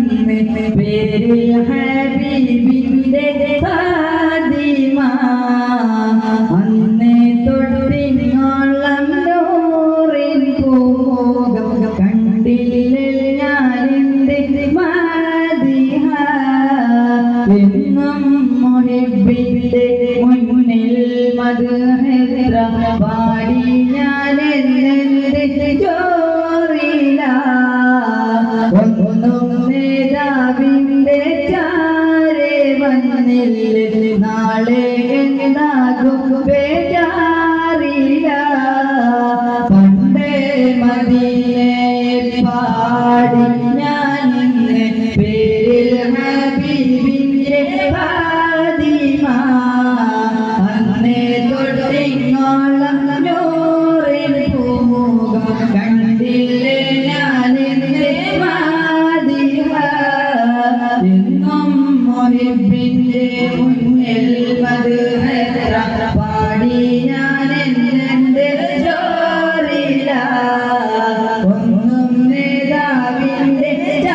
ഞാനിന്ന് പേരിൽ ഹബീബിന്റെ ഫാത്തിമ അന്നേ തൊട്ടിങ്ങോളം നൂറിൻ പൂമുഖം കണ്ടില്ലേ ഞാനെന്റെ മദിഹ എന്നും മുഹിബ്ബിന്റെ മുന്നിൽ മദ്ഹ് പാടി ഞാനെന്റെ ജോറില ഒന്നും നേതാവിന്റെ ചാരെ വന്നില്ല നാളെ എന്താകും ബേജാറില്ല പണ്ടേ മദീനയിൽ പാടി ഞാനിന്ന് പേരിൽ ഹബീബിന്റെ ഫാത്തിമ അന്നേ തൊട്ടിങ്ങോളം നൂറിൻ പൂമുഖം കണ്ടില്ലേ ഞാനെന്റെ മദിഹ എന്നും മുഹിബ്ബിന്റെ മുന്നിൽ മദ്ഹ് പാടി ഞാൻ